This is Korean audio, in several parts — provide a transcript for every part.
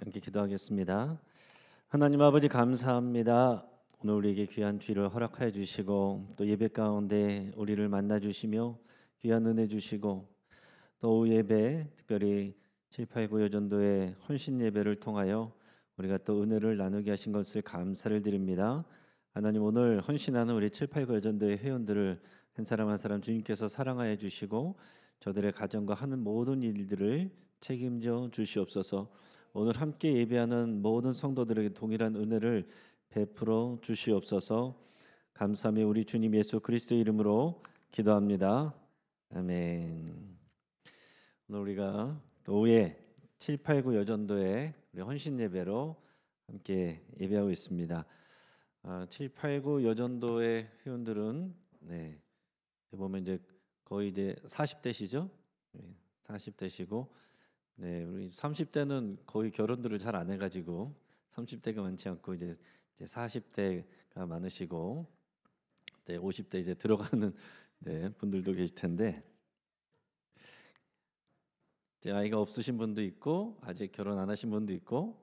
함께 기도하겠습니다. 하나님 아버지 감사합니다. 오늘 우리에게 귀한 뒤를 허락하여 주시고 또 예배 가운데 우리를 만나 주시며 귀한 은혜 주시고 또 오후 예배 특별히 789 여전도의 헌신 예배를 통하여 우리가 또 은혜를 나누게 하신 것을 감사를 드립니다. 하나님 오늘 헌신하는 우리 789 여전도의 회원들을 한 사람 한 사람 주님께서 사랑하여 주시고 저들의 가정과 하는 모든 일들을 책임져 주시옵소서. 오늘 함께 예배하는 모든 성도들에게 동일한 은혜를 베풀어 주시옵소서. 감사하며 우리 주님 예수 그리스도의 이름으로 기도합니다. 아멘. 오늘 우리가 오후에 789 여전도의 우리 헌신 예배로 함께 예배하고 있습니다. 789 여전도의 회원들은 보면 이제 거의 이제 40대시죠? 40대시고 우리 30대는 거의 결혼들을 잘 안 해가지고 30대가 많지 않고 이제 40대가 많으시고 50대 이제 들어가는 분들도 계실 텐데 이제 아이가 없으신 분도 있고 아직 결혼 안 하신 분도 있고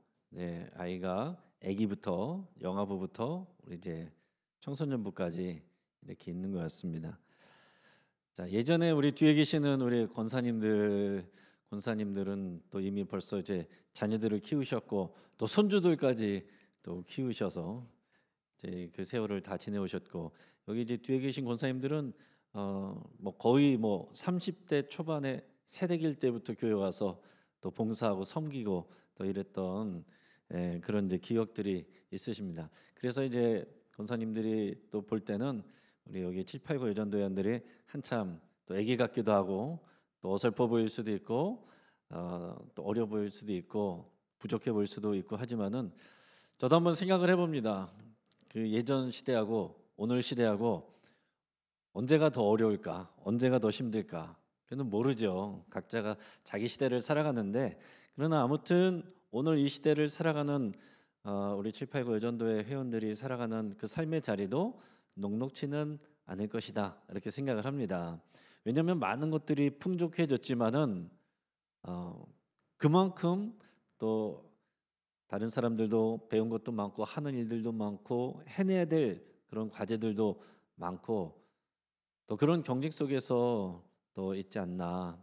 아이가 아기부터 영아부부터 우리 이제 청소년부까지 이렇게 있는 것 같습니다. 자, 예전에 우리 뒤에 계시는 우리 권사님들은 또 이미 벌써 이제 자녀들을 키우셨고 또 손주들까지 또 키우셔서 이제 그 세월을 다 지내오셨고 여기 이제 뒤에 계신 권사님들은 뭐 거의 뭐 30대 초반에 새댁일 때부터 교회 와서 또 봉사하고 섬기고 또 이랬던 그런 이제 기억들이 있으십니다. 그래서 이제 권사님들이 또 볼 때는 우리 여기 789 여전도회원들이 한참 또 아기 같기도 하고 또 어설퍼 보일 수도 있고 또 어려 보일 수도 있고 부족해 보일 수도 있고 하지만은 저도 한번 생각을 해봅니다. 그 예전 시대하고 오늘 시대하고 언제가 더 어려울까? 언제가 더 힘들까? 그는 모르죠. 각자가 자기 시대를 살아가는데 그러나 아무튼 오늘 이 시대를 살아가는 우리 789 여전도회 회원들이 살아가는 그 삶의 자리도 녹록지는 않을 것이다 이렇게 생각을 합니다. 왜냐하면 많은 것들이 풍족해졌지만은 그만큼 또 다른 사람들도 배운 것도 많고 하는 일들도 많고 해내야 될 그런 과제들도 많고 또 그런 경쟁 속에서 또 있지 않나.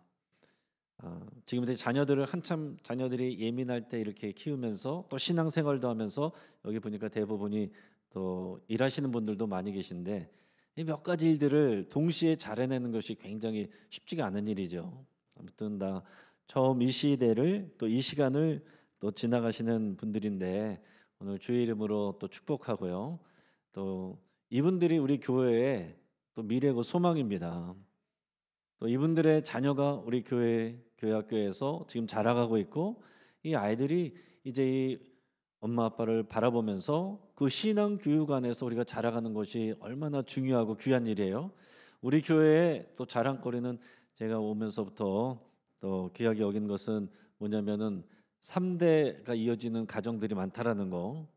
지금 이제 자녀들을 한참 자녀들이 예민할 때 이렇게 키우면서 또 신앙생활도 하면서 여기 보니까 대부분이 또 일하시는 분들도 많이 계신데 이 몇 가지 일들을 동시에 잘 해내는 것이 굉장히 쉽지가 않은 일이죠. 아무튼 다 처음 이 시대를 또 이 시간을 또 지나가시는 분들인데 오늘 주의 이름으로 또 축복하고요. 또 이분들이 우리 교회의 또 미래고 소망입니다. 또 이분들의 자녀가 우리 교회 학교에서 지금 자라가고 있고 이 아이들이 이제 이 엄마 아빠를 바라보면서 그 신앙 교육 안에서 우리가 자라가는 것이 얼마나 중요하고 귀한 일이에요. 우리 교회의 또 자랑거리는 제가 오면서부터 또 귀하게 여긴 것은 뭐냐면은 3대가 이어지는 가정들이 많다라는 거.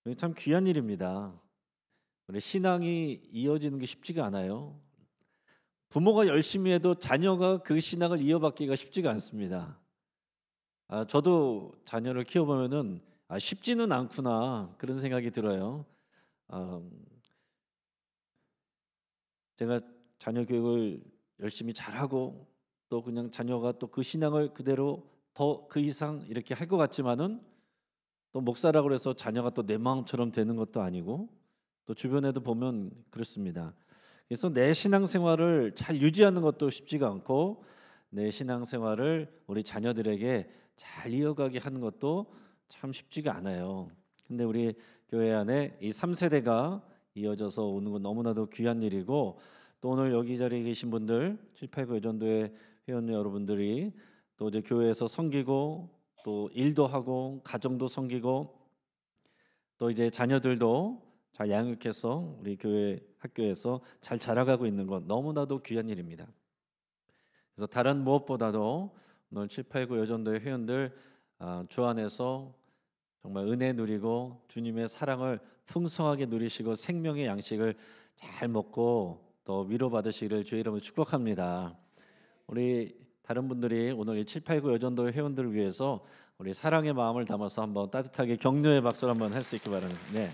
이게 참 귀한 일입니다. 우리 신앙이 이어지는 게 쉽지가 않아요. 부모가 열심히 해도 자녀가 그 신앙을 이어받기가 쉽지가 않습니다. 저도 자녀를 키워보면은 쉽지는 않구나 그런 생각이 들어요. 제가 자녀 교육을 열심히 잘하고 또 그냥 자녀가 또 그 신앙을 그대로 더 그 이상 이렇게 할 것 같지만은 또 목사라고 해서 자녀가 또 내 마음처럼 되는 것도 아니고 또 주변에도 보면 그렇습니다. 그래서 내 신앙생활을 잘 유지하는 것도 쉽지가 않고 내 신앙생활을 우리 자녀들에게 잘 이어가게 하는 것도 참 쉽지가 않아요. 근데 우리 교회 안에 이 3세대가 이어져서 오는 건 너무나도 귀한 일이고 또 오늘 여기 자리에 계신 분들 789 여전도의 회원 여러분들이 또 이제 교회에서 섬기고 또 일도 하고 가정도 섬기고 또 이제 자녀들도 잘 양육해서 우리 교회 학교에서 잘 자라가고 있는 건 너무나도 귀한 일입니다. 그래서 다른 무엇보다도 오늘 789 여전도의 회원들 주 안에서 정말 은혜 누리고 주님의 사랑을 풍성하게 누리시고 생명의 양식을 잘 먹고 또 위로받으시기를 주의 이름으로 축복합니다. 우리 다른 분들이 오늘 이 789 여전도 회원들을 위해서 우리 사랑의 마음을 담아서 한번 따뜻하게 격려의 박수를 한번 할 수 있기 바랍니다. 네.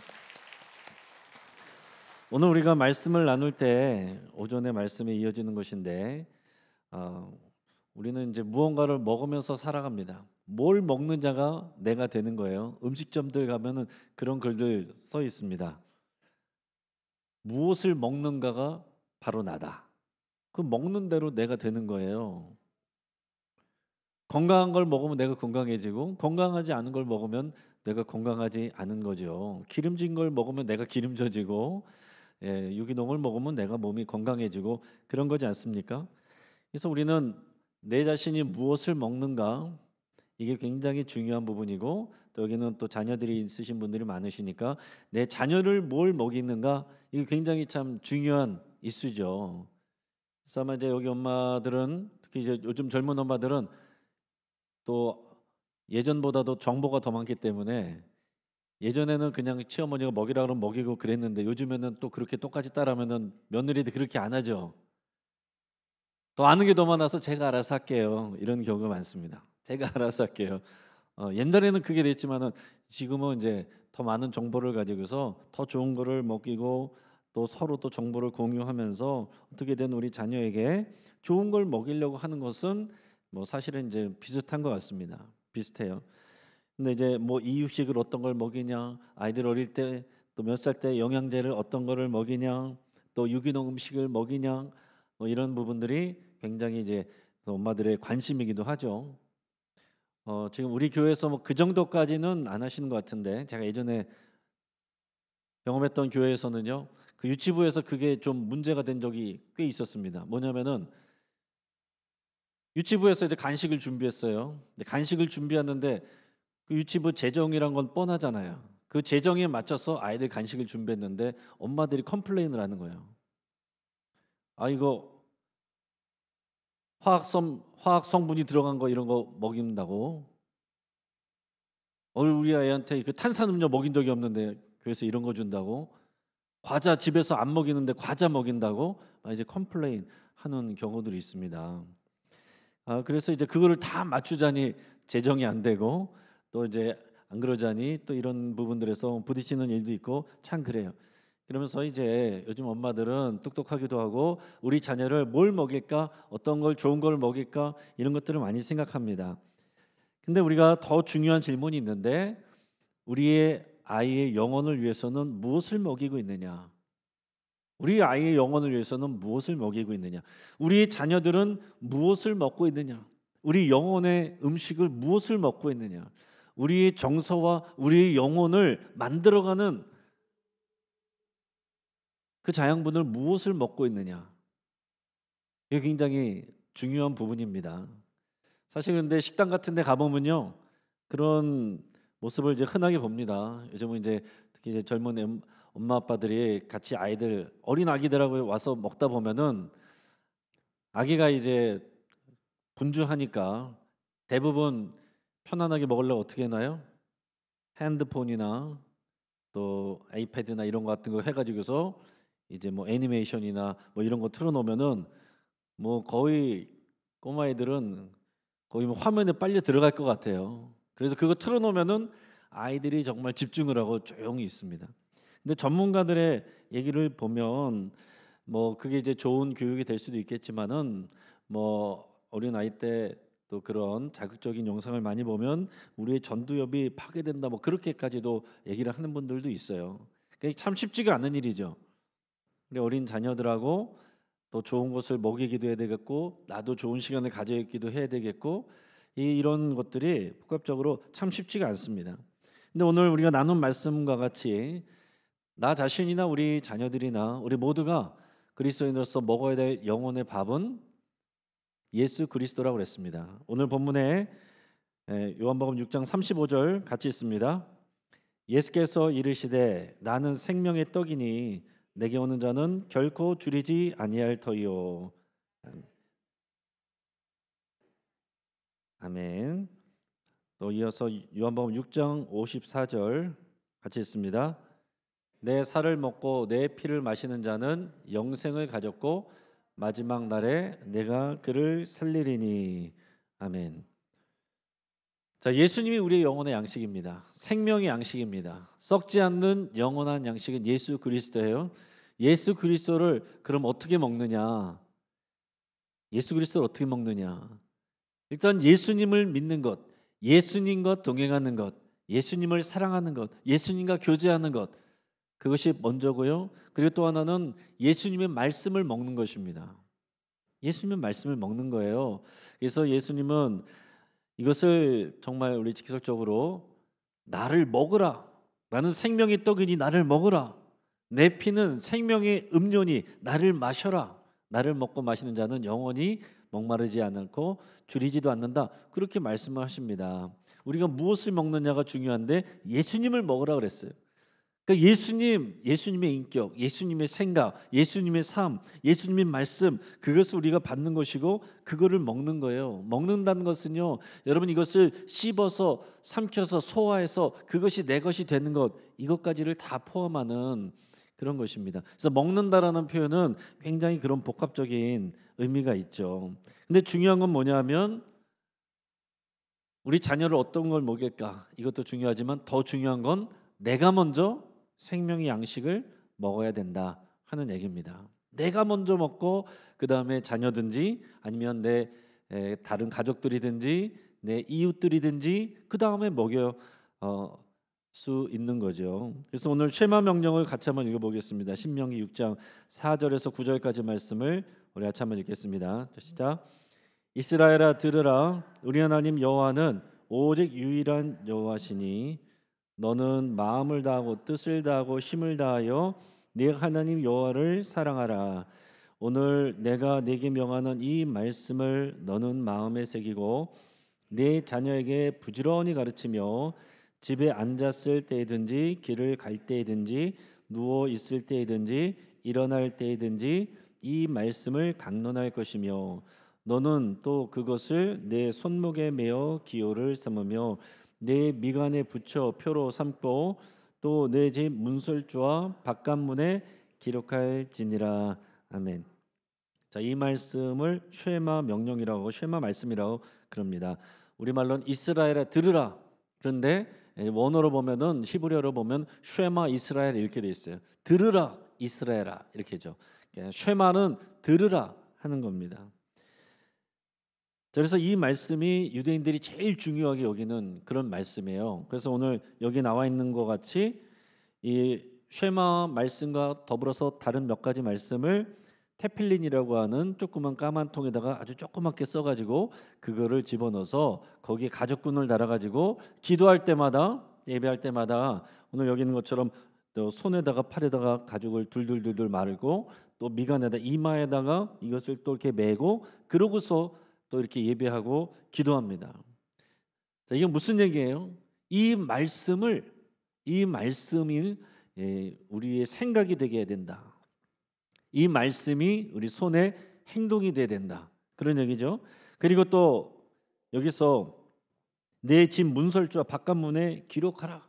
오늘 우리가 말씀을 나눌 때 오전의 말씀에 이어지는 것인데 어, 우리는 이제 무언가를 먹으면서 살아갑니다. 뭘 먹는 자가 내가 되는 거예요. 음식점들 가면은 그런 글들 써 있습니다. 무엇을 먹는가가 바로 나다. 그 먹는 대로 내가 되는 거예요. 건강한 걸 먹으면 내가 건강해지고 건강하지 않은 걸 먹으면 내가 건강하지 않은 거죠. 기름진 걸 먹으면 내가 기름져지고 유기농을 먹으면 내가 몸이 건강해지고 그런 거지 않습니까? 그래서 우리는 내 자신이 무엇을 먹는가 이게 굉장히 중요한 부분이고 또 여기는 또 자녀들이 있으신 분들이 많으시니까 내 자녀를 뭘 먹이는가 이게 굉장히 참 중요한 이슈죠. 그래서 아마 이제 여기 엄마들은 특히 이제 요즘 젊은 엄마들은 또 예전보다도 정보가 더 많기 때문에 예전에는 그냥 시어머니가 먹이라 그러면 먹이고 그랬는데 요즘에는 또 그렇게 똑같이 따라하면은 며느리도 그렇게 안 하죠. 더 아는 게 더 많아서 제가 알아서 할게요. 이런 경우가 많습니다. 제가 알아서 할게요. 옛날에는 그게 됐지만은 지금은 이제 더 많은 정보를 가지고서 더 좋은 거를 먹이고 또 서로 또 정보를 공유하면서 어떻게든 우리 자녀에게 좋은 걸 먹이려고 하는 것은 뭐 사실은 이제 비슷한 것 같습니다. 비슷해요. 근데 이제 뭐 이유식을 어떤 걸 먹이냐, 아이들 어릴 때 또 몇 살 때 영양제를 어떤 거를 먹이냐, 또 유기농 음식을 먹이냐, 뭐 이런 부분들이 굉장히 이제 그 엄마들의 관심이기도 하죠. 지금 우리 교회에서 뭐 그 정도까지는 안 하시는 것 같은데 제가 예전에 경험했던 교회에서는요, 그 유치부에서 그게 좀 문제가 된 적이 꽤 있었습니다. 뭐냐면은 유치부에서 이제 간식을 준비했어요. 근데 간식을 준비하는데 그 유치부 재정이란 건 뻔하잖아요. 그 재정에 맞춰서 아이들 간식을 준비했는데 엄마들이 컴플레인을 하는 거예요. 아 이거 화학 성분이 들어간 거 이런 거 먹인다고. 우리 아이한테 그 탄산음료 먹인 적이 없는데 교회에서 이런 거 준다고. 과자 집에서 안 먹이는데 과자 먹인다고. 이제 컴플레인 하는 경우들이 있습니다. 그래서 이제 그거를 다 맞추자니 재정이 안 되고 또 이제 안 그러자니 또 이런 부분들에서 부딪히는 일도 있고 참 그래요. 그러면서 이제 요즘 엄마들은 똑똑하기도 하고 우리 자녀를 뭘 먹일까, 어떤 걸 좋은 걸 먹일까 이런 것들을 많이 생각합니다. 근데 우리가 더 중요한 질문이 있는데 우리의 아이의 영혼을 위해서는 무엇을 먹이고 있느냐? 우리 아이의 영혼을 위해서는 무엇을 먹이고 있느냐? 우리의 자녀들은 무엇을 먹고 있느냐? 우리 영혼의 음식을 무엇을 먹고 있느냐? 우리의 정서와 우리의 영혼을 만들어가는 그 자양분을 무엇을 먹고 있느냐? 이게 굉장히 중요한 부분입니다. 사실 근데 식당 같은 데 가보면요. 그런 모습을 이제 흔하게 봅니다. 요즘은 이제 특히 이제 젊은 엄마 아빠들이 같이 아이들 어린 아기들하고 와서 먹다 보면은 아기가 이제 분주하니까 대부분 편안하게 먹으려고 어떻게 해나요? 핸드폰이나 또 아이패드나 이런 거 같은 거 해가지고서 이제 뭐 애니메이션이나 뭐 이런 거 틀어놓으면은 뭐 거의 꼬마애들은 거의 뭐 화면에 빨려 들어갈 것 같아요. 그래서 그거 틀어놓으면은 아이들이 정말 집중을 하고 조용히 있습니다. 근데 전문가들의 얘기를 보면 뭐 그게 이제 좋은 교육이 될 수도 있겠지만은 뭐 어린 아이 때 또 그런 자극적인 영상을 많이 보면 우리의 전두엽이 파괴된다 뭐 그렇게까지도 얘기를 하는 분들도 있어요. 그게 참 쉽지가 않은 일이죠. 우리 어린 자녀들하고 또 좋은 것을 먹이기도 해야 되겠고 나도 좋은 시간을 가져있기도 해야 되겠고 이런 것들이 복합적으로 참 쉽지가 않습니다. 근데 오늘 우리가 나눈 말씀과 같이 나 자신이나 우리 자녀들이나 우리 모두가 그리스도인으로서 먹어야 될 영혼의 밥은 예수 그리스도라고 그랬습니다. 오늘 본문에 요한복음 6장 35절 같이 있습니다. 예수께서 이르시되 나는 생명의 떡이니 내게 오는 자는 결코 줄이지 아니할 터이요. 아멘. 또 이어서 요한복음 6장 54절 같이 있습니다. 내 살을 먹고 내 피를 마시는 자는 영생을 가졌고 마지막 날에 내가 그를 살리리니. 아멘. 자, 예수님이 우리의 영혼의 양식입니다. 생명의 양식입니다. 썩지 않는 영원한 양식은 예수 그리스도예요. 예수 그리스도를 그럼 어떻게 먹느냐? 예수 그리스도를 어떻게 먹느냐? 일단 예수님을 믿는 것, 예수님과 동행하는 것, 예수님을 사랑하는 것, 예수님과 교제하는 것, 그것이 먼저고요. 그리고 또 하나는 예수님의 말씀을 먹는 것입니다. 예수님의 말씀을 먹는 거예요. 그래서 예수님은 이것을 정말 우리 직설적으로 나를 먹으라. 나는 생명의 떡이니 나를 먹으라. 내 피는 생명의 음료니 나를 마셔라. 나를 먹고 마시는 자는 영원히 목마르지 않고 줄이지도 않는다. 그렇게 말씀을 하십니다. 우리가 무엇을 먹느냐가 중요한데 예수님을 먹으라 그랬어요. 그러니까 예수님의 인격, 예수님의 생각, 예수님의 삶, 예수님의 말씀, 그것을 우리가 받는 것이고 그거를 먹는 거예요. 먹는다는 것은요, 여러분 이것을 씹어서 삼켜서 소화해서 그것이 내 것이 되는 것, 이것까지를 다 포함하는 그런 것입니다. 그래서 먹는다라는 표현은 굉장히 그런 복합적인 의미가 있죠. 근데 중요한 건 뭐냐면 우리 자녀를 어떤 걸 먹일까? 이것도 중요하지만 더 중요한 건 내가 먼저 생명의 양식을 먹어야 된다 하는 얘기입니다. 내가 먼저 먹고 그 다음에 자녀든지 아니면 내 다른 가족들이든지 내 이웃들이든지 그 다음에 먹여 수 있는 거죠. 그래서 오늘 쉐마 명령을 같이 한번 읽어보겠습니다. 신명기 6장 4절에서 9절까지 말씀을 우리 같이 한번 읽겠습니다. 시작. 이스라엘아 들으라. 우리 하나님 여호와는 오직 유일한 여호와시니 너는 마음을 다하고 뜻을 다하고 힘을 다하여 네 하나님 여호와를 사랑하라. 오늘 내가 네게 명하는 이 말씀을 너는 마음에 새기고 네 자녀에게 부지런히 가르치며 집에 앉았을 때이든지 길을 갈 때이든지 누워 있을 때이든지 일어날 때이든지 이 말씀을 강론할 것이며 너는 또 그것을 내 손목에 메어 기호를 삼으며 내 미간에 붙여 표로 삼고 또 내 집 문설주와 바깥문에 기록할지니라. 아멘. 자, 이 말씀을 쉐마 명령이라고 쉐마 말씀이라고 그럽니다. 우리말로는 이스라엘아 들으라. 그런데 원어로 보면은 히브리어로 보면 쉐마 이스라엘 이렇게 돼 있어요. 들으라 이스라엘아 이렇게죠. 쉐마는 들으라 하는 겁니다. 그래서 이 말씀이 유대인들이 제일 중요하게 여기는 그런 말씀이에요. 그래서 오늘 여기 나와 있는 것 같이 이 쉐마 말씀과 더불어서 다른 몇 가지 말씀을 테필린이라고 하는 조그만 까만 통에다가 아주 조그맣게 써가지고 그거를 집어넣어서 거기에 가죽끈을 달아가지고 기도할 때마다 예배할 때마다 오늘 여기 있는 것처럼 또 손에다가 팔에다가 가죽을 둘둘둘둘 말고 또 미간에다 이마에다가 이것을 또 이렇게 메고 그러고서 또 이렇게 예배하고 기도합니다. 자, 이게 무슨 얘기예요? 이 말씀이 우리의 생각이 되게 해야 된다. 이 말씀이 우리 손에 행동이 돼야 된다. 그런 얘기죠. 그리고 또 여기서 내 집 문설주와 바깥문에 기록하라.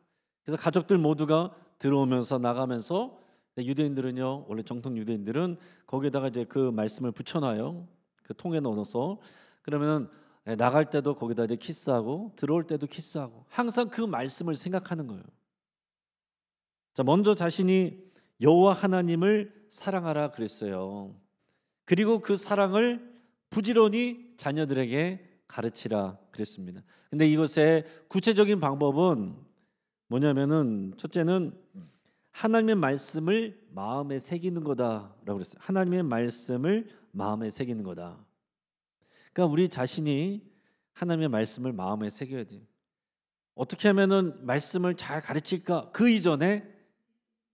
그래서 가족들 모두가 들어오면서 나가면서 유대인들은요, 원래 정통 유대인들은 거기에다가 이제 그 말씀을 붙여놔요. 그 통에 넣어서 그러면 나갈 때도 거기다 이제 키스하고 들어올 때도 키스하고 항상 그 말씀을 생각하는 거예요. 자, 먼저 자신이 여호와 하나님을 사랑하라 그랬어요. 그리고 그 사랑을 부지런히 자녀들에게 가르치라 그랬습니다. 근데 이것의 구체적인 방법은 뭐냐면은 첫째는 하나님의 말씀을 마음에 새기는 거다라고 그랬어요. 하나님의 말씀을 마음에 새기는 거다. 그러니까 우리 자신이 하나님의 말씀을 마음에 새겨야 돼요. 어떻게 하면은 말씀을 잘 가르칠까? 그 이전에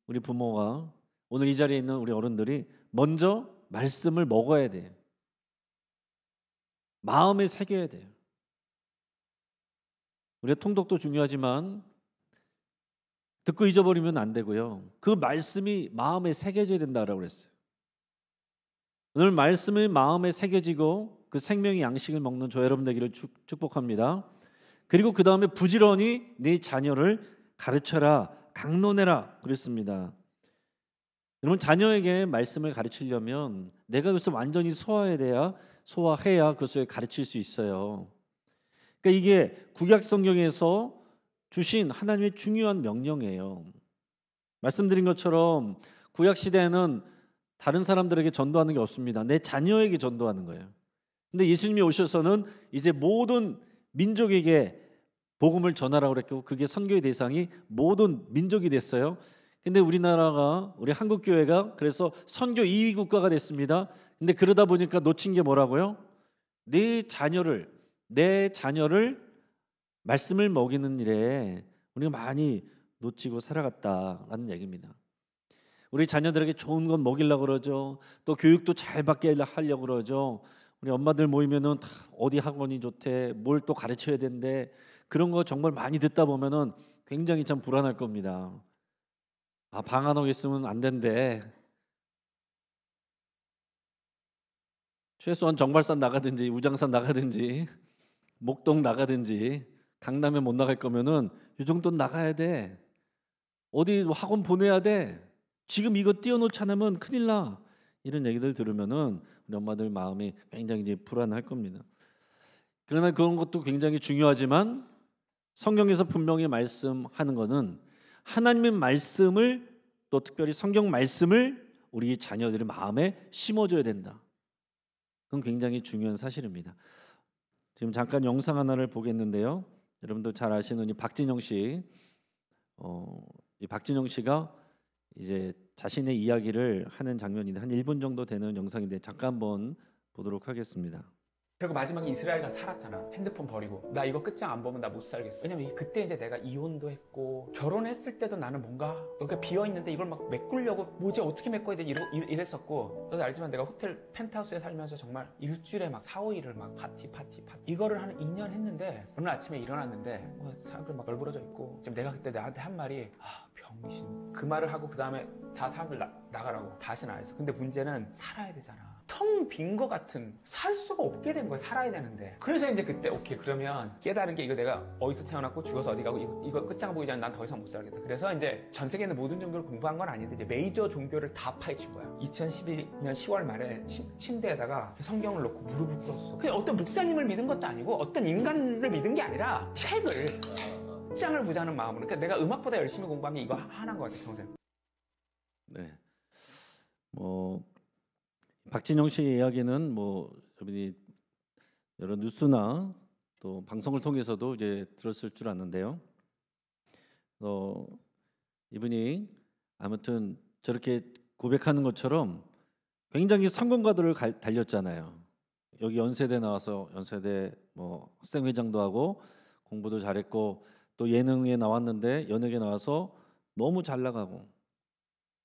우리 부모가 오늘 이 자리에 있는 우리 어른들이 먼저 말씀을 먹어야 돼요. 마음에 새겨야 돼요. 우리가 통독도 중요하지만 듣고 잊어버리면 안 되고요. 그 말씀이 마음에 새겨져야 된다라고 그랬어요. 오늘 말씀이 마음에 새겨지고 그 생명의 양식을 먹는 저 여러분 되기를 축복합니다. 그리고 그 다음에 부지런히 네 자녀를 가르쳐라, 강론해라 그랬습니다. 여러분 자녀에게 말씀을 가르치려면 내가 그것을 완전히 소화해야 그것을 가르칠 수 있어요. 그러니까 이게 구약 성경에서 주신 하나님의 중요한 명령이에요. 말씀드린 것처럼 구약 시대에는 다른 사람들에게 전도하는 게 없습니다. 내 자녀에게 전도하는 거예요. 근데 예수님이 오셔서는 이제 모든 민족에게 복음을 전하라고 그랬고 그게 선교의 대상이 모든 민족이 됐어요. 근데 우리나라가 우리 한국 교회가 그래서 선교 2위 국가가 됐습니다. 근데 그러다 보니까 놓친 게 뭐라고요? 내 자녀를 말씀을 먹이는 일에 우리가 많이 놓치고 살아갔다라는 얘기입니다. 우리 자녀들에게 좋은 건 먹이려고 그러죠. 또 교육도 잘 받게 하려고 그러죠. 우리 엄마들 모이면은 다 어디 학원이 좋대, 뭘 또 가르쳐야 된대. 그런 거 정말 많이 듣다 보면은 굉장히 참 불안할 겁니다. 아, 방 안 오겠으면 안 된대. 최소한 정발산 나가든지 우장산 나가든지 목동 나가든지 강남에 못 나갈 거면은 이 정도는 나가야 돼. 어디 학원 보내야 돼. 지금 이거 띄워놓지 않으면 큰일 나. 이런 얘기들 들으면은 우리 엄마들 마음이 굉장히 이제 불안할 겁니다. 그러나 그런 것도 굉장히 중요하지만 성경에서 분명히 말씀하는 것은 하나님의 말씀을 또 특별히 성경 말씀을 우리 자녀들의 마음에 심어줘야 된다. 그건 굉장히 중요한 사실입니다. 지금 잠깐 영상 하나를 보겠는데요. 여러분도 잘 아시는 이 박진영 씨, 이 박진영 씨가 이제 자신의 이야기를 하는 장면인데 한 1분 정도 되는 영상인데 잠깐 한번 보도록 하겠습니다. 그리고 마지막에 이스라엘 가서 살았잖아. 핸드폰 버리고. 나 이거 끝장 안 보면 나 못 살겠어. 왜냐면 그때 이제 내가 이혼도 했고 결혼했을 때도 나는 뭔가 여기가 비어있는데 이걸 막 메꾸려고 뭐지 어떻게 메꿔야 되지 이랬었고, 너도 알지만 내가 호텔 펜트하우스에 살면서 정말 일주일에 막 4, 5일을 막 파티 이거를 한 2년 했는데 어느 아침에 일어났는데 사람들 막 널브러져 있고, 지금 내가 그때 나한테 한 말이 병신, 그 말을 하고 그 다음에 다 사람들 나가라고 다시는 안 했어. 근데 문제는 살아야 되잖아. 텅 빈 거 같은, 살 수가 없게 된 거야. 살아야 되는데. 그래서 이제 그때 오케이, 그러면 깨달은 게 이거 내가 어디서 태어났고 죽어서 어디 가고 이거 끝장 보기 전에 난 더 이상 못 살겠다. 그래서 이제 전 세계 있는 모든 종교를 공부한 건 아닌데 이제 메이저 종교를 다 파헤친 거야. 2012년 10월 말에 침대에다가 성경을 놓고 무릎을 꿇었어. 그냥 어떤 목사님을 믿은 것도 아니고 어떤 인간을 믿은 게 아니라 책을, 장을 보자는 마음으로. 그러니까 내가 음악보다 열심히 공부한 게 이거 하나인 것 같아, 평생. 네. 박진영 씨의 이야기는 여러분이 여러 뉴스나 또 방송을 통해서도 이제 들었을 줄 아는데요. 이분이 아무튼 저렇게 고백하는 것처럼 굉장히 성공가들을 달렸잖아요. 여기 연세대 나와서 연세대 학생회장도 하고 공부도 잘했고 또 예능에 나왔는데 연예계 나와서 너무 잘 나가고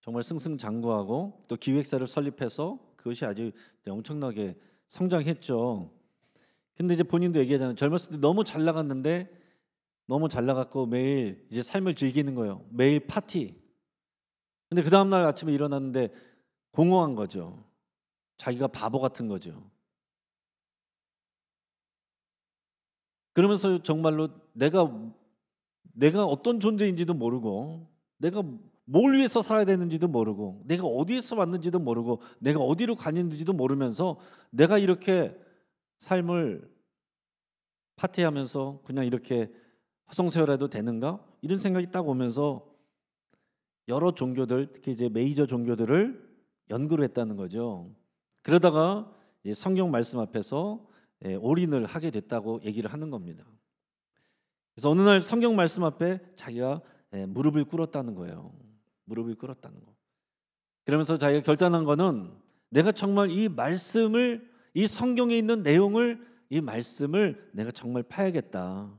정말 승승장구하고 또 기획사를 설립해서 그것이 아주 엄청나게 성장했죠. 근데 이제 본인도 얘기하잖아요. 젊었을 때 너무 잘 나갔는데 너무 잘 나갔고 매일 이제 삶을 즐기는 거예요. 매일 파티. 근데 그 다음날 아침에 일어났는데 공허한 거죠. 자기가 바보 같은 거죠. 그러면서 정말로 내가 어떤 존재인지도 모르고 내가 뭘 위해서 살아야 되는지도 모르고 내가 어디에서 왔는지도 모르고 내가 어디로 가는지도 모르면서 내가 이렇게 삶을 파티하면서 그냥 이렇게 허송세월해도 되는가? 이런 생각이 딱 오면서 여러 종교들, 특히 이제 메이저 종교들을 연구를 했다는 거죠. 그러다가 이제 성경 말씀 앞에서 올인을 하게 됐다고 얘기를 하는 겁니다. 그래서 어느 날 성경 말씀 앞에 자기가 무릎을 꿇었다는 거예요. 무릎을 꿇었다는 거. 그러면서 자기가 결단한 거는 내가 정말 이 말씀을, 이 성경에 있는 내용을, 이 말씀을 내가 정말 파야겠다.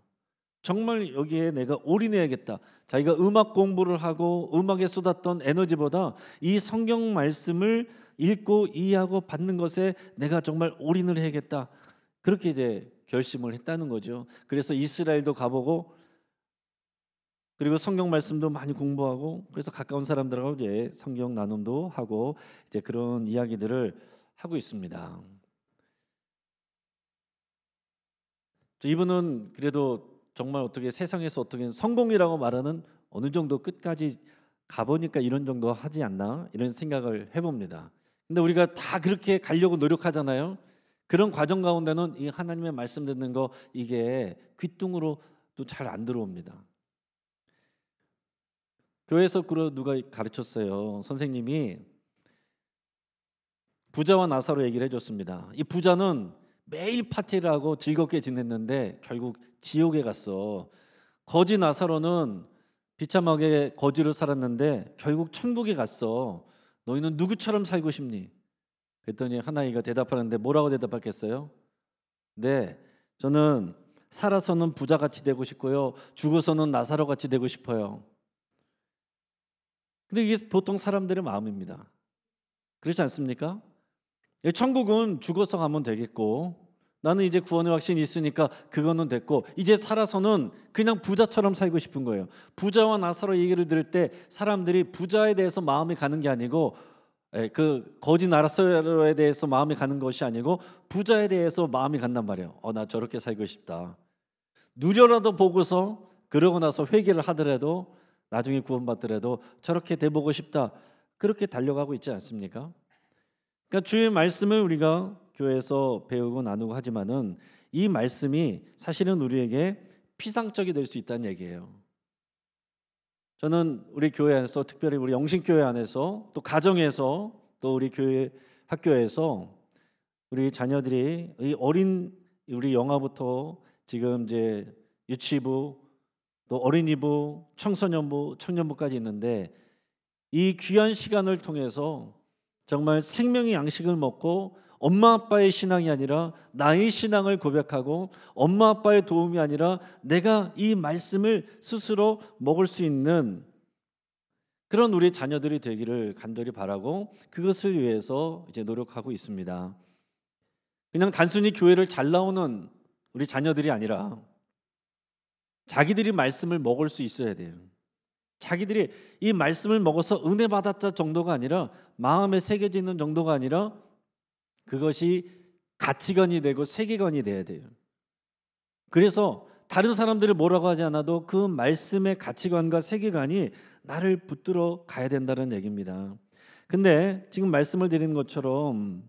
정말 여기에 내가 올인해야겠다. 자기가 음악 공부를 하고 음악에 쏟았던 에너지보다 이 성경 말씀을 읽고 이해하고 받는 것에 내가 정말 올인을 해야겠다. 그렇게 이제 결심을 했다는 거죠. 그래서 이스라엘도 가보고 그리고 성경 말씀도 많이 공부하고 그래서 가까운 사람들하고 이제 성경 나눔도 하고 이제 그런 이야기들을 하고 있습니다. 이분은 그래도 정말 어떻게 세상에서 어떻게 성공이라고 말하는 어느 정도 끝까지 가보니까 이런 정도 하지 않나 이런 생각을 해봅니다. 근데 우리가 다 그렇게 가려고 노력하잖아요. 그런 과정 가운데는 이 하나님의 말씀 듣는 거 이게 귓등으로도 잘 안 들어옵니다. 교회에서 누가 가르쳤어요. 선생님이 부자와 나사로 얘기를 해줬습니다. 이 부자는 매일 파티를 하고 즐겁게 지냈는데 결국 지옥에 갔어. 거지 나사로는 비참하게 거지로 살았는데 결국 천국에 갔어. 너희는 누구처럼 살고 싶니? 그랬더니 하나이가 대답하는데 뭐라고 대답했겠어요? 네, 저는 살아서는 부자같이 되고 싶고요, 죽어서는 나사로같이 되고 싶어요. 근데 이게 보통 사람들의 마음입니다. 그렇지 않습니까? 천국은 죽어서 가면 되겠고, 나는 이제 구원의 확신이 있으니까 그거는 됐고, 이제 살아서는 그냥 부자처럼 살고 싶은 거예요. 부자와 나사로 얘기를 들을 때 사람들이 부자에 대해서 마음이 가는 게 아니고, 그 거지 나사로에 대해서 마음이 가는 것이 아니고 부자에 대해서 마음이 간단 말이에요. 나 저렇게 살고 싶다. 누려라도 보고서 그러고 나서 회개를 하더라도 나중에 구원받더라도 저렇게 돼보고 싶다. 그렇게 달려가고 있지 않습니까? 그러니까 주의 말씀을 우리가 교회에서 배우고 나누고 하지만은 이 말씀이 사실은 우리에게 피상적이 될 수 있다는 얘기예요. 저는 우리 교회 안에서, 특별히 우리 영신교회 안에서, 또 가정에서, 또 우리 교회 학교에서 우리 자녀들이 이 어린 우리 영아부터 지금 이제 유치부, 또 어린이부, 청소년부, 청년부까지 있는데 이 귀한 시간을 통해서 정말 생명의 양식을 먹고 엄마 아빠의 신앙이 아니라 나의 신앙을 고백하고 엄마 아빠의 도움이 아니라 내가 이 말씀을 스스로 먹을 수 있는 그런 우리 자녀들이 되기를 간절히 바라고 그것을 위해서 이제 노력하고 있습니다. 그냥 단순히 교회를 잘 나오는 우리 자녀들이 아니라 자기들이 말씀을 먹을 수 있어야 돼요. 자기들이 이 말씀을 먹어서 은혜 받았자 정도가 아니라 마음에 새겨지는 정도가 아니라 그것이 가치관이 되고 세계관이 돼야 돼요. 그래서 다른 사람들이 뭐라고 하지 않아도 그 말씀의 가치관과 세계관이 나를 붙들어 가야 된다는 얘기입니다. 근데 지금 말씀을 드리는 것처럼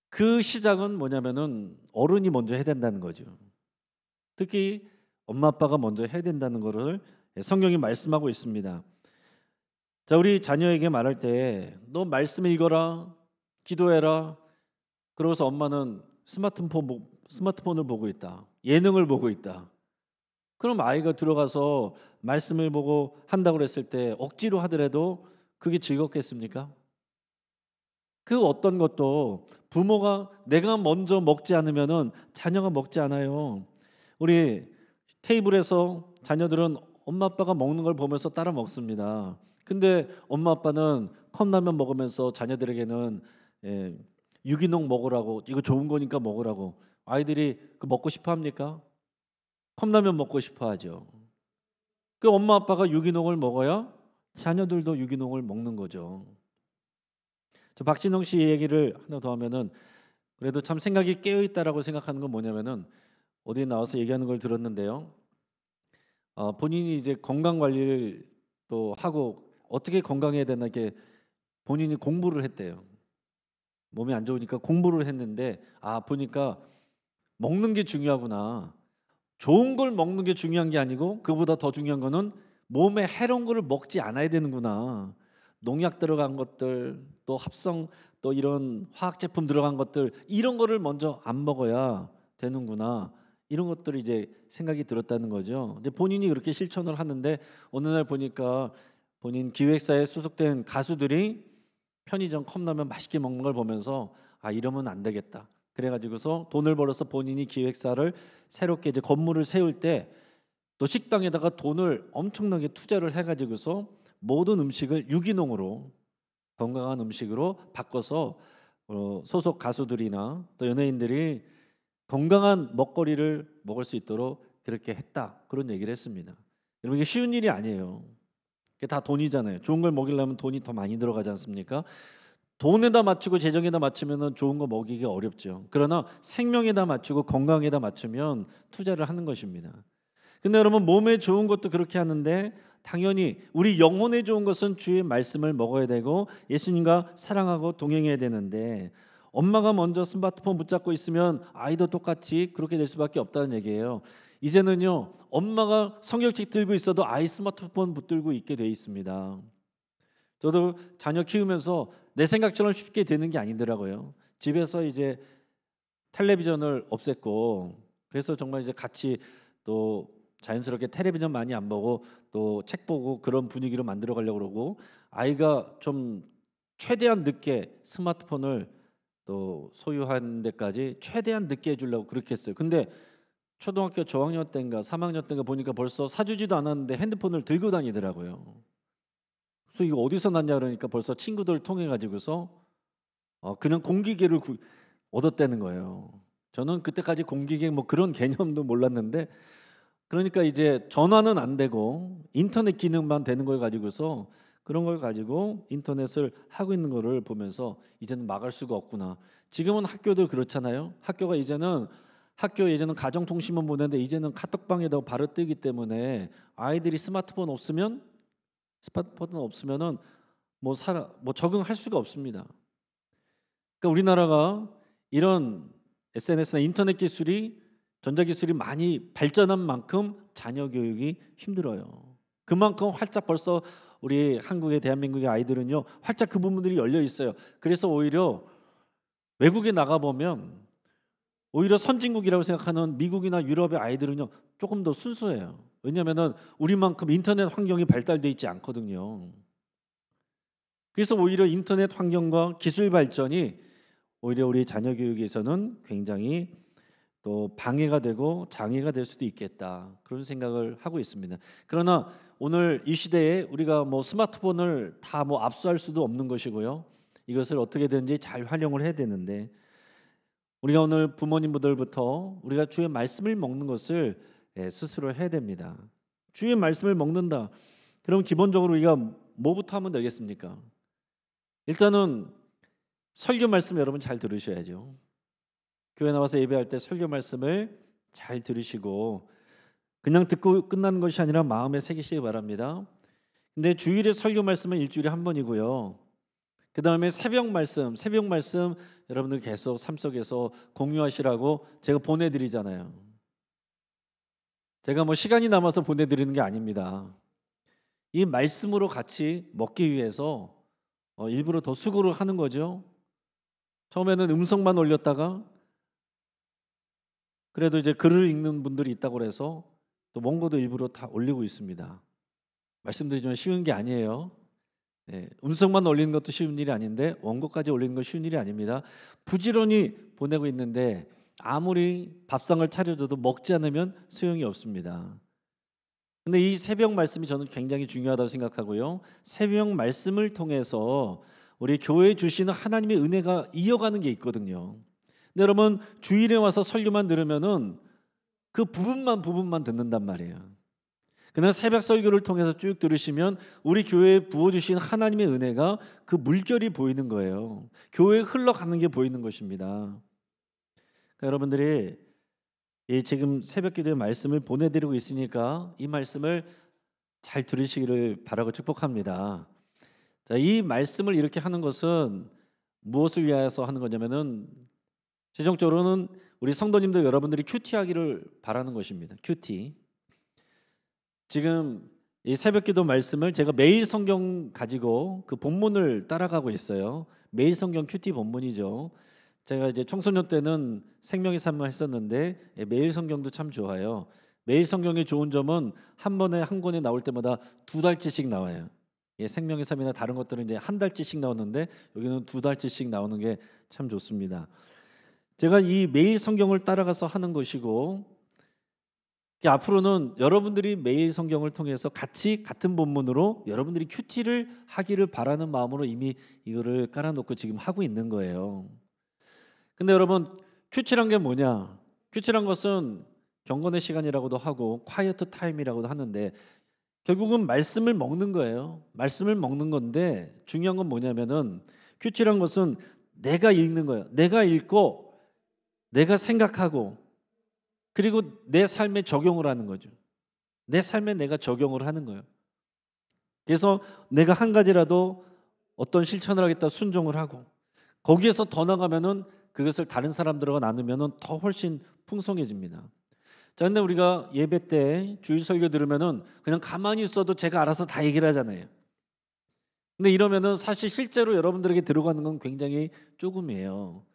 그 시작은 뭐냐면은 어른이 먼저 해야 된다는 거죠. 특히 엄마 아빠가 먼저 해야 된다는 것을 성경이 말씀하고 있습니다. 자, 우리 자녀에게 말할 때 너 말씀 읽어라, 기도해라. 그러고서 엄마는 스마트폰을 보고 있다, 예능을 보고 있다. 그럼 아이가 들어가서 말씀을 보고 한다고 그랬을 때 억지로 하더라도 그게 즐겁겠습니까? 그 어떤 것도 부모가 내가 먼저 먹지 않으면은 자녀가 먹지 않아요. 우리 테이블에서 자녀들은 엄마 아빠가 먹는 걸 보면서 따라 먹습니다. 근데 엄마 아빠는 컵라면 먹으면서 자녀들에게는 유기농 먹으라고, 이거 좋은 거니까 먹으라고. 아이들이 그 먹고 싶어 합니까? 컵라면 먹고 싶어 하죠. 그 엄마 아빠가 유기농을 먹어야 자녀들도 유기농을 먹는 거죠. 저 박진영 씨 얘기를 하나 더 하면은 그래도 참 생각이 깨어 있다라고 생각하는 건 뭐냐면은 어디에 나와서 얘기하는 걸 들었는데요. 본인이 이제 건강 관리를 또 하고 어떻게 건강해야 되나 이렇게 본인이 공부를 했대요. 몸이 안 좋으니까 공부를 했는데 보니까 먹는 게 중요하구나. 좋은 걸 먹는 게 중요한 게 아니고 그보다 더 중요한 거는 몸에 해로운 거를 먹지 않아야 되는구나. 농약 들어간 것들, 또 합성, 또 이런 화학 제품 들어간 것들, 이런 거를 먼저 안 먹어야 되는구나. 이런 것들이 이제 생각이 들었다는 거죠. 근데 본인이 그렇게 실천을 하는데 어느 날 보니까 본인 기획사에 소속된 가수들이 편의점 컵라면 맛있게 먹는 걸 보면서 이러면 안 되겠다. 그래가지고서 돈을 벌어서 본인이 기획사를 새롭게 이제 건물을 세울 때 또 식당에다가 돈을 엄청나게 투자를 해가지고서 모든 음식을 유기농으로 건강한 음식으로 바꿔서 소속 가수들이나 또 연예인들이 건강한 먹거리를 먹을 수 있도록 그렇게 했다. 그런 얘기를 했습니다. 여러분, 이게 쉬운 일이 아니에요. 이게 다 돈이잖아요. 좋은 걸 먹이려면 돈이 더 많이 들어가지 않습니까? 돈에다 맞추고 재정에다 맞추면 좋은 거 먹이기 어렵죠. 그러나 생명에다 맞추고 건강에다 맞추면 투자를 하는 것입니다. 근데 여러분, 몸에 좋은 것도 그렇게 하는데 당연히 우리 영혼에 좋은 것은 주의 말씀을 먹어야 되고 예수님과 사랑하고 동행해야 되는데, 엄마가 먼저 스마트폰 붙잡고 있으면 아이도 똑같이 그렇게 될 수밖에 없다는 얘기예요. 이제는요, 엄마가 성경책 들고 있어도 아이 스마트폰 붙들고 있게 돼 있습니다. 저도 자녀 키우면서 내 생각처럼 쉽게 되는 게 아니더라고요. 집에서 이제 텔레비전을 없앴고, 그래서 정말 이제 같이 또 자연스럽게 텔레비전 많이 안 보고 또 책 보고 그런 분위기로 만들어 가려고 그러고, 아이가 좀 최대한 늦게 스마트폰을 또 소유하는 데까지 최대한 늦게 해주려고 그렇게 했어요. 근데 초등학교 저학년 때인가 3학년 때인가 보니까 벌써 사주지도 않았는데 핸드폰을 들고 다니더라고요. 그래서 이거 어디서 났냐 그러니까 벌써 친구들 통해 가지고서 그냥 공기계를 얻었다는 거예요. 저는 그때까지 공기계 뭐 그런 개념도 몰랐는데, 그러니까 이제 전화는 안 되고 인터넷 기능만 되는 걸 가지고서 그런 걸 가지고 인터넷을 하고 있는 거를 보면서 이제는 막을 수가 없구나. 지금은 학교도 그렇잖아요. 학교가 이제는 예전은 가정통신만 보냈는데 이제는 카톡방에다 바로 뜨기 때문에 아이들이 스마트폰 없으면은 뭐 적응할 수가 없습니다. 그러니까 우리나라가 이런 SNS나 인터넷 기술이, 전자기술이 많이 발전한 만큼 자녀 교육이 힘들어요. 그만큼 활짝 벌써 우리 한국의 대한민국의 아이들은요, 활짝 그 부분들이 열려 있어요. 그래서 오히려 외국에 나가 보면 오히려 선진국이라고 생각하는 미국이나 유럽의 아이들은요, 조금 더 순수해요. 왜냐하면은 우리만큼 인터넷 환경이 발달돼 있지 않거든요. 그래서 오히려 인터넷 환경과 기술 발전이 오히려 우리 자녀 교육에서는 굉장히 또 방해가 되고 장애가 될 수도 있겠다, 그런 생각을 하고 있습니다. 그러나 오늘 이 시대에 우리가 뭐 스마트폰을 다 뭐 압수할 수도 없는 것이고요. 이것을 어떻게든지 잘 활용을 해야 되는데, 우리가 오늘 부모님들부터 우리가 주의 말씀을 먹는 것을 스스로 해야 됩니다. 주의 말씀을 먹는다. 그럼 기본적으로 우리가 뭐부터 하면 되겠습니까? 일단은 설교 말씀 여러분 잘 들으셔야죠. 교회 나와서 예배할 때 설교 말씀을 잘 들으시고 그냥 듣고 끝나는 것이 아니라 마음에 새기시기 바랍니다. 근데 주일에 설교 말씀은 일주일에 한 번이고요. 그 다음에 새벽 말씀 여러분들 계속 삶 속에서 공유하시라고 제가 보내드리잖아요. 제가 뭐 시간이 남아서 보내드리는 게 아닙니다. 이 말씀으로 같이 먹기 위해서 일부러 더 수고를 하는 거죠. 처음에는 음성만 올렸다가 그래도 이제 글을 읽는 분들이 있다고 해서 또 원고도 일부러 다 올리고 있습니다. 말씀드리지만 쉬운 게 아니에요. 음성만 올리는 것도 쉬운 일이 아닌데 원고까지 올리는 건 쉬운 일이 아닙니다. 부지런히 보내고 있는데 아무리 밥상을 차려줘도 먹지 않으면 소용이 없습니다. 근데 이 새벽 말씀이 저는 굉장히 중요하다고 생각하고요. 새벽 말씀을 통해서 우리 교회에 주시는 하나님의 은혜가 이어가는 게 있거든요. 근데 여러분, 주일에 와서 설교만 들으면은 그 부분만 듣는단 말이에요. 그러나 새벽 설교를 통해서 쭉 들으시면 우리 교회에 부어주신 하나님의 은혜가 그 물결이 보이는 거예요. 교회에 흘러가는 게 보이는 것입니다. 그러니까 여러분들이 지금 새벽 기도의 말씀을 보내드리고 있으니까 이 말씀을 잘 들으시기를 바라고 축복합니다. 자, 이 말씀을 이렇게 하는 것은 무엇을 위하여서 하는 거냐면은 최종적으로는 우리 성도님들 여러분들이 큐티하기를 바라는 것입니다. 큐티. 지금 이 새벽기도 말씀을 제가 매일 성경 가지고 그 본문을 따라가고 있어요. 매일 성경 큐티 본문이죠. 제가 이제 청소년 때는 생명의 삶을 했었는데 매일 성경도 참 좋아요. 매일 성경의 좋은 점은 한 번에 한 권에 나올 때마다 2달치씩 나와요. 생명의 삶이나 다른 것들은 이제 한 달치씩 나오는데 여기는 2달치씩 나오는 게 참 좋습니다. 제가 이 매일 성경을 따라가서 하는 것이고, 앞으로는 여러분들이 매일 성경을 통해서 같은 본문으로 여러분들이 큐티를 하기를 바라는 마음으로 이미 이거를 깔아놓고 지금 하고 있는 거예요. 근데 여러분, 큐티란 게 뭐냐? 큐티란 것은 경건의 시간이라고도 하고 콰이어트 타임이라고도 하는데 결국은 말씀을 먹는 거예요. 말씀을 먹는 건데 중요한 건 뭐냐면은 큐티란 것은 내가 읽는 거예요. 내가 읽고 내가 생각하고 그리고 내 삶에 적용을 하는 거죠. 내 삶에 내가 적용을 하는 거예요. 그래서 내가 한 가지라도 어떤 실천을 하겠다 순종을 하고 거기에서 더 나가면은 그것을 다른 사람들과 나누면은 더 훨씬 풍성해집니다. 자, 근데 우리가 예배 때 주일 설교 들으면은 그냥 가만히 있어도 제가 알아서 다 얘기를 하잖아요. 근데 이러면은 사실 실제로 여러분들에게 들어가는 건 굉장히 조금이에요.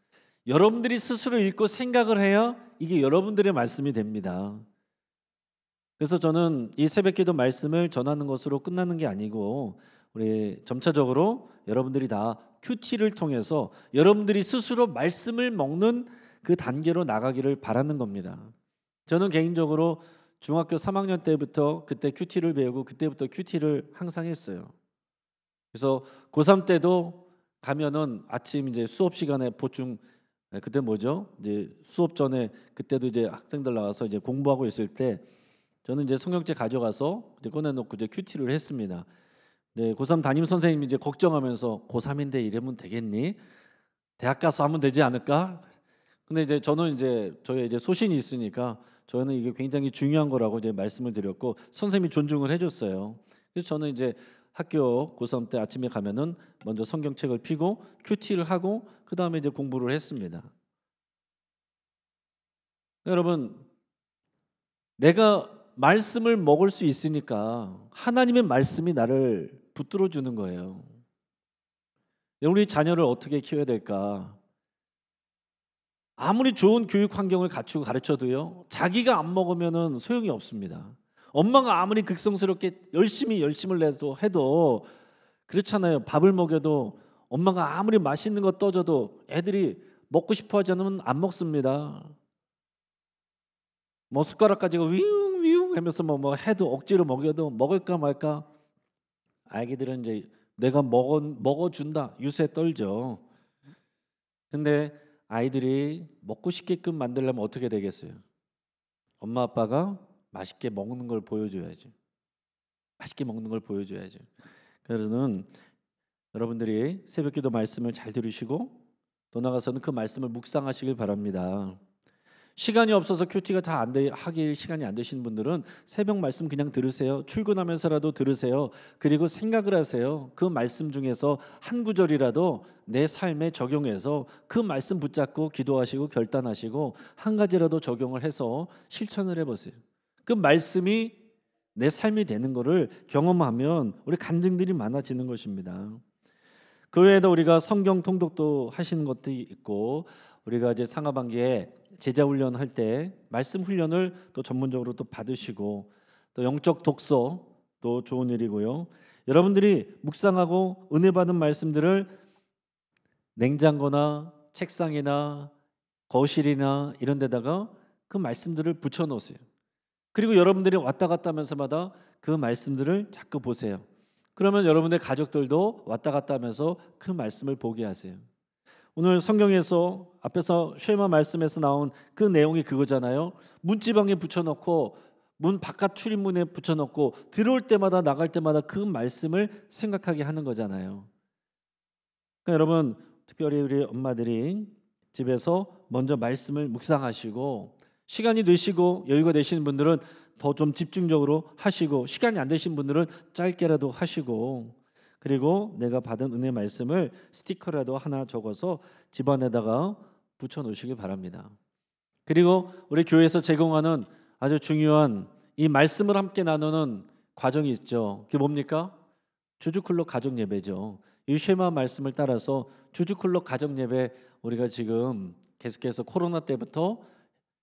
여러분들이 스스로 읽고 생각을 해야 이게 여러분들의 말씀이 됩니다. 그래서 저는 이 새벽기도 말씀을 전하는 것으로 끝나는 게 아니고 우리 점차적으로 여러분들이 다 큐티를 통해서 여러분들이 스스로 말씀을 먹는 그 단계로 나가기를 바라는 겁니다. 저는 개인적으로 중학교 3학년 때부터 그때 큐티를 배우고 그때부터 큐티를 항상 했어요. 그래서 고3 때도 가면은 아침 이제 수업 시간에 보충 그때 뭐죠? 이제 수업 전에 그때도 이제 학생들 나와서 이제 공부하고 있을 때 저는 이제 성경책 가져가서 이제 꺼내놓고 이제 큐티를 했습니다. 네, 고3 담임 선생님이 이제 걱정하면서 고3인데 이러면 되겠니? 대학 가서 하면 되지 않을까? 근데 이제 저는 이제 저의 이제 소신이 있으니까 저는 이게 굉장히 중요한 거라고 이제 말씀을 드렸고 선생님이 존중을 해줬어요. 그래서 저는 이제 학교 고3 때 아침에 가면은 먼저 성경책을 펴고 큐티를 하고 그 다음에 이제 공부를 했습니다. 여러분, 내가 말씀을 먹을 수 있으니까 하나님의 말씀이 나를 붙들어 주는 거예요. 우리 자녀를 어떻게 키워야 될까? 아무리 좋은 교육 환경을 갖추고 가르쳐도요, 자기가 안 먹으면은 소용이 없습니다. 엄마가 아무리 극성스럽게 열심을 내서 해도 그렇잖아요. 밥을 먹여도 엄마가 아무리 맛있는 거 떠줘도 애들이 먹고 싶어 하지 않으면 안 먹습니다. 뭐 숟가락 가지고 위웅 하면서 뭐 해도 억지로 먹여도 먹을까 말까. 아기들은 이제 내가 먹어준다 유세 떨죠. 근데 아이들이 먹고 싶게끔 만들려면 어떻게 되겠어요? 엄마 아빠가 맛있게 먹는 걸 보여줘야죠. 맛있게 먹는 걸 보여줘야죠. 그래서는 여러분들이 새벽기도 말씀을 잘 들으시고 또 나가서는 그 말씀을 묵상하시길 바랍니다. 시간이 없어서 큐티가 다 하길 시간이 안 되신 분들은 새벽 말씀 그냥 들으세요. 출근하면서라도 들으세요. 그리고 생각을 하세요. 그 말씀 중에서 한 구절이라도 내 삶에 적용해서 그 말씀 붙잡고 기도하시고 결단하시고 한 가지라도 적용을 해서 실천을 해보세요. 그 말씀이 내 삶이 되는 것을 경험하면 우리 간증들이 많아지는 것입니다. 그 외에도 우리가 성경 통독도 하시는 것도 있고 우리가 이제 상하반기에 제자 훈련 할 때 말씀 훈련을 또 전문적으로 또 받으시고 또 영적 독서도 좋은 일이고요. 여러분들이 묵상하고 은혜 받은 말씀들을 냉장고나 책상이나 거실이나 이런 데다가 그 말씀들을 붙여 놓으세요. 그리고 여러분들이 왔다 갔다 하면서마다 그 말씀들을 자꾸 보세요. 그러면 여러분의 가족들도 왔다 갔다 하면서 그 말씀을 보게 하세요. 오늘 성경에서 앞에서 쉐마 말씀에서 나온 그 내용이 그거잖아요. 문지방에 붙여놓고 문 바깥 출입문에 붙여놓고 들어올 때마다 나갈 때마다 그 말씀을 생각하게 하는 거잖아요. 그러니까 여러분 특별히 우리 엄마들이 집에서 먼저 말씀을 묵상하시고 시간이 되시고 여유가 되시는 분들은 더 좀 집중적으로 하시고 시간이 안 되신 분들은 짧게라도 하시고 그리고 내가 받은 은혜 말씀을 스티커라도 하나 적어서 집안에다가 붙여 놓으시길 바랍니다. 그리고 우리 교회에서 제공하는 아주 중요한 이 말씀을 함께 나누는 과정이 있죠. 그게 뭡니까? 주주클럽 가정 예배죠. 이 쉐마 말씀을 따라서 주주클럽 가정 예배 우리가 지금 계속해서 코로나 때부터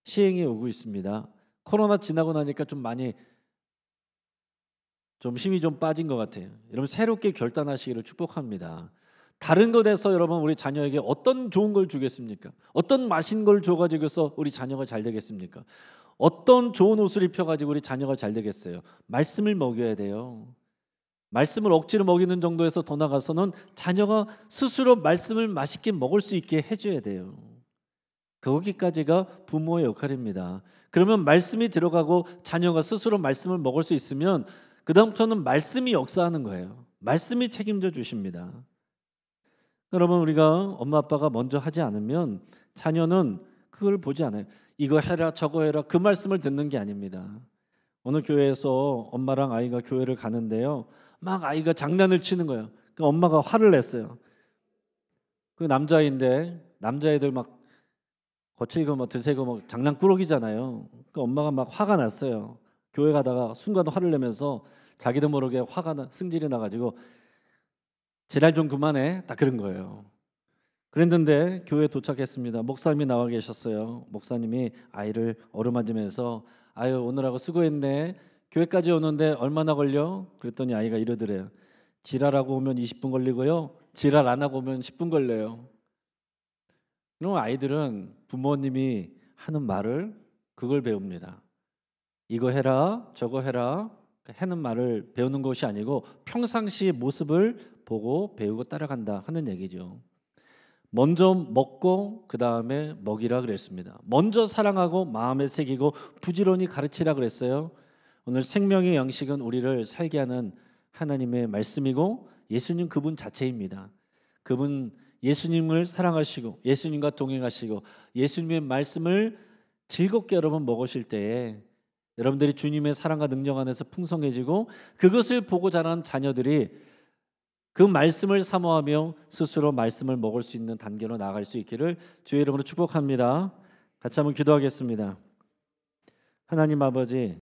시행해 오고 있습니다. 코로나 지나고 나니까 좀 많이 좀 힘이 좀 빠진 것 같아요. 여러분 새롭게 결단하시기를 축복합니다. 다른 것에서 여러분 우리 자녀에게 어떤 좋은 걸 주겠습니까? 어떤 맛있는 걸 줘가지고서 우리 자녀가 잘 되겠습니까? 어떤 좋은 옷을 입혀가지고 우리 자녀가 잘 되겠어요? 말씀을 먹여야 돼요. 말씀을 억지로 먹이는 정도에서 더 나가서는 자녀가 스스로 말씀을 맛있게 먹을 수 있게 해줘야 돼요. 거기까지가 부모의 역할입니다. 그러면 말씀이 들어가고 자녀가 스스로 말씀을 먹을 수 있으면 그 다음부터는 말씀이 역사하는 거예요. 말씀이 책임져 주십니다. 여러분 우리가 엄마 아빠가 먼저 하지 않으면 자녀는 그걸 보지 않아요. 이거 해라 저거 해라 그 말씀을 듣는 게 아닙니다. 어느 교회에서 엄마랑 아이가 교회를 가는데요. 막 아이가 장난을 치는 거예요. 그 엄마가 화를 냈어요. 그 남자인데 남자애들 막 거칠고 뭐 드세고 뭐 장난꾸러기잖아요. 그 엄마가 막 화가 났어요. 교회 가다가 순간 화를 내면서 자기도 모르게 승질이 나가지고 제발 좀 그만해 딱 그런 거예요. 그랬는데 교회에 도착했습니다. 목사님이 나와 계셨어요. 목사님이 아이를 어루만지면서 아유 오늘하고 수고했네. 교회까지 오는데 얼마나 걸려? 그랬더니 아이가 이러더래요. 지랄하고 오면 20분 걸리고요. 지랄 안 하고 오면 10분 걸려요. 그럼 아이들은 부모님이 하는 말을 그걸 배웁니다. 이거 해라 저거 해라 하는 말을 배우는 것이 아니고 평상시의 모습을 보고 배우고 따라간다 하는 얘기죠. 먼저 먹고 그 다음에 먹이라 그랬습니다. 먼저 사랑하고 마음에 새기고 부지런히 가르치라 그랬어요. 오늘 생명의 양식은 우리를 살게 하는 하나님의 말씀이고 예수님 그분 자체입니다. 그분 예수님을 사랑하시고 예수님과 동행하시고 예수님의 말씀을 즐겁게 여러분 먹으실 때에 여러분들이 주님의 사랑과 능력 안에서 풍성해지고 그것을 보고 자란 자녀들이 그 말씀을 사모하며 스스로 말씀을 먹을 수 있는 단계로 나아갈 수 있기를 주의 이름으로 축복합니다. 같이 한번 기도하겠습니다. 하나님 아버지,